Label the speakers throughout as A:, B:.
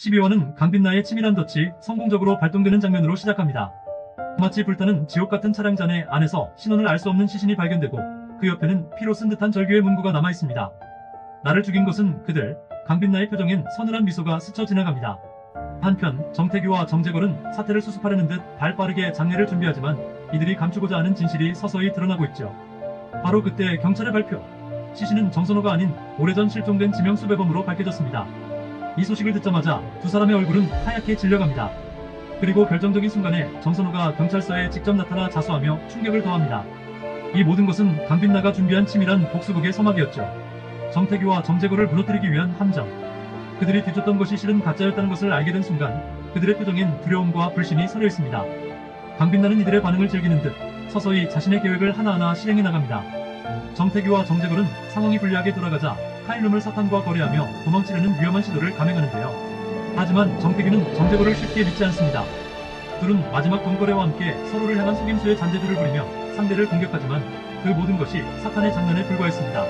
A: 12화는 강빛나의 치밀한 덫이 성공적으로 발동되는 장면으로 시작합니다. 마치 불타는 지옥같은 차량잔해 안에서 신원을 알 수 없는 시신이 발견되고 그 옆에는 피로 쓴 듯한 절규의 문구가 남아있습니다. 나를 죽인 것은 그들. 강빛나의 표정엔 서늘한 미소가 스쳐 지나갑니다. 한편 정태규와 정재걸은 사태를 수습하려는 듯 발빠르게 장례를 준비하지만 이들이 감추고자 하는 진실이 서서히 드러나고 있죠. 바로 그때 경찰의 발표. 시신은 정선호가 아닌 오래전 실종된 지명수배범으로 밝혀졌습니다. 이 소식을 듣자마자 두 사람의 얼굴은 하얗게 질려갑니다. 그리고 결정적인 순간에 정선호가 경찰서에 직접 나타나 자수하며 충격을 더합니다. 이 모든 것은 강빛나가 준비한 치밀한 복수극의 서막이었죠. 정태규와 정재걸을 무너뜨리기 위한 함정. 그들이 뒤쫓던 것이 실은 가짜였다는 것을 알게 된 순간 그들의 표정엔 두려움과 불신이 서려 있습니다. 강빛나는 이들의 반응을 즐기는 듯 서서히 자신의 계획을 하나하나 실행해 나갑니다. 정태규와 정재걸은 상황이 불리하게 돌아가자 카일룸을 사탄과 거래하며 도망치려는 위험한 시도를 감행하는데요. 하지만 정태규는 정재걸을 쉽게 믿지 않습니다. 둘은 마지막 돈거래와 함께 서로를 향한 속임수의 잔재들을 부리며 상대를 공격하지만 그 모든 것이 사탄의 장난에 불과했습니다.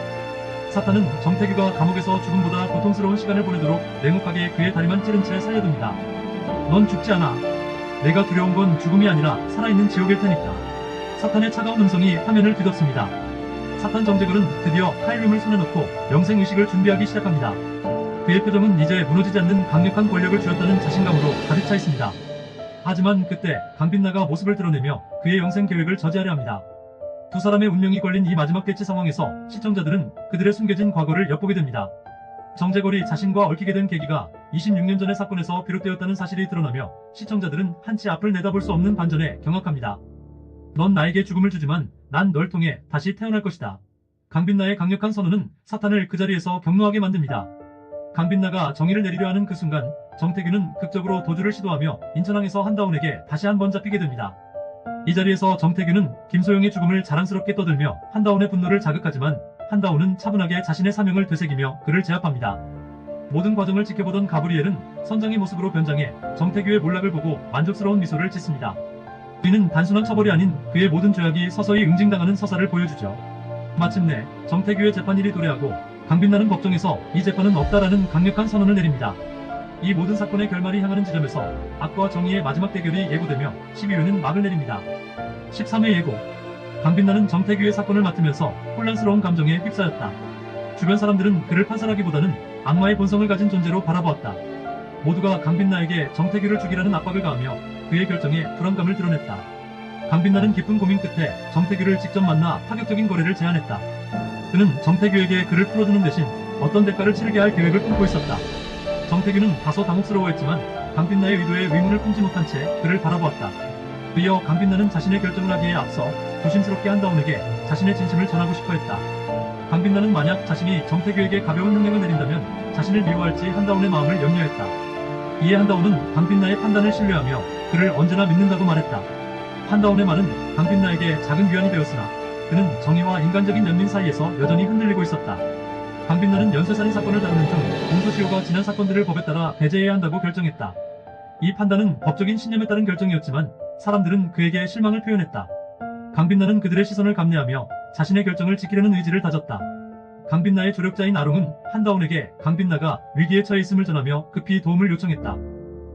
A: 사탄은 정태규가 감옥에서 죽음보다 고통스러운 시간을 보내도록 냉혹하게 그의 다리만 찌른 채 살려둡니다. 넌 죽지 않아. 내가 두려운 건 죽음이 아니라 살아있는 지옥일 테니까. 사탄의 차가운 음성이 화면을 뒤덮습니다. 사탄 정재걸은 드디어 카일룸을 손에 넣고 영생의식을 준비하기 시작합니다. 그의 표정은 이제 무너지지 않는 강력한 권력을 쥐었다는 자신감으로 가득 차 있습니다. 하지만 그때 강빛나가 모습을 드러내며 그의 영생 계획을 저지하려 합니다. 두 사람의 운명이 걸린 이 마지막 대치 상황에서 시청자들은 그들의 숨겨진 과거를 엿보게 됩니다. 정재걸이 자신과 얽히게 된 계기가 26년 전의 사건에서 비롯되었다는 사실이 드러나며 시청자들은 한치 앞을 내다볼 수 없는 반전에 경악합니다. 넌 나에게 죽음을 주지만 난 널 통해 다시 태어날 것이다. 강빛나의 강력한 선언은 사탄을 그 자리에서 격노하게 만듭니다. 강빛나가 정의를 내리려 하는 그 순간 정태규는 극적으로 도주를 시도하며 인천항에서 한다운에게 다시 한번 잡히게 됩니다. 이 자리에서 정태규는 김소영의 죽음을 자랑스럽게 떠들며 한다운의 분노를 자극하지만 한다운은 차분하게 자신의 사명을 되새기며 그를 제압합니다. 모든 과정을 지켜보던 가브리엘은 선장의 모습으로 변장해 정태규의 몰락을 보고 만족스러운 미소를 짓습니다. 그는 단순한 처벌이 아닌 그의 모든 죄악이 서서히 응징당하는 서사를 보여주죠. 마침내 정태규의 재판일이 도래하고 강빛나는 법정에서 이 재판은 없다라는 강력한 선언을 내립니다. 이 모든 사건의 결말이 향하는 지점에서 악과 정의의 마지막 대결이 예고되며 12회는 막을 내립니다. 13회 예고. 강빛나는 정태규의 사건을 맡으면서 혼란스러운 감정에 휩싸였다. 주변 사람들은 그를 판사라기보다는 악마의 본성을 가진 존재로 바라보았다. 모두가 강빛나에게 정태규를 죽이라는 압박을 가하며 그의 결정에 불안감을 드러냈다. 강빛나는 깊은 고민 끝에 정태규를 직접 만나 파격적인 거래를 제안했다. 그는 정태규에게 그를 풀어주는 대신 어떤 대가를 치르게 할 계획을 품고 있었다. 정태규는 다소 당혹스러워했지만 강빛나의 의도에 의문을 품지 못한 채 그를 바라보았다. 이어 강빛나는 자신의 결정을 하기에 앞서 조심스럽게 한다운에게 자신의 진심을 전하고 싶어 했다. 강빛나는 만약 자신이 정태규에게 가벼운 형량을 내린다면 자신을 미워할지 한다운의 마음을 염려했다. 이에 한다운은 강빛나의 판단을 신뢰하며 그를 언제나 믿는다고 말했다. 한다운의 말은 강빛나에게 작은 위안이 되었으나 그는 정의와 인간적인 연민 사이에서 여전히 흔들리고 있었다. 강빛나는 연쇄살인 사건을 다루는 중 공소시효가 지난 사건들을 법에 따라 배제해야 한다고 결정했다. 이 판단은 법적인 신념에 따른 결정이었지만 사람들은 그에게 실망을 표현했다. 강빛나는 그들의 시선을 감내하며 자신의 결정을 지키려는 의지를 다졌다. 강빛나의 조력자인 아롱은 한다운에게 강빛나가 위기에 처해 있음을 전하며 급히 도움을 요청했다.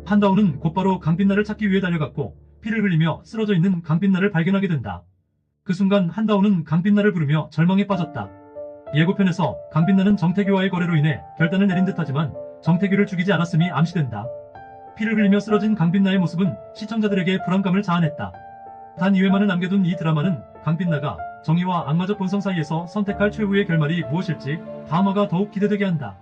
A: 한다운은 곧바로 강빛나를 찾기 위해 달려갔고 피를 흘리며 쓰러져 있는 강빛나를 발견하게 된다. 그 순간 한다운은 강빛나를 부르며 절망에 빠졌다. 예고편에서 강빛나는 정태규와의 거래로 인해 결단을 내린 듯하지만 정태규를 죽이지 않았음이 암시된다. 피를 흘리며 쓰러진 강빛나의 모습은 시청자들에게 불안감을 자아냈다. 단 2회만을 남겨둔 이 드라마는 강빛나가 정의와 악마적 본성 사이에서 선택할 최후의 결말이 무엇일지 다음화가 더욱 기대되게 한다.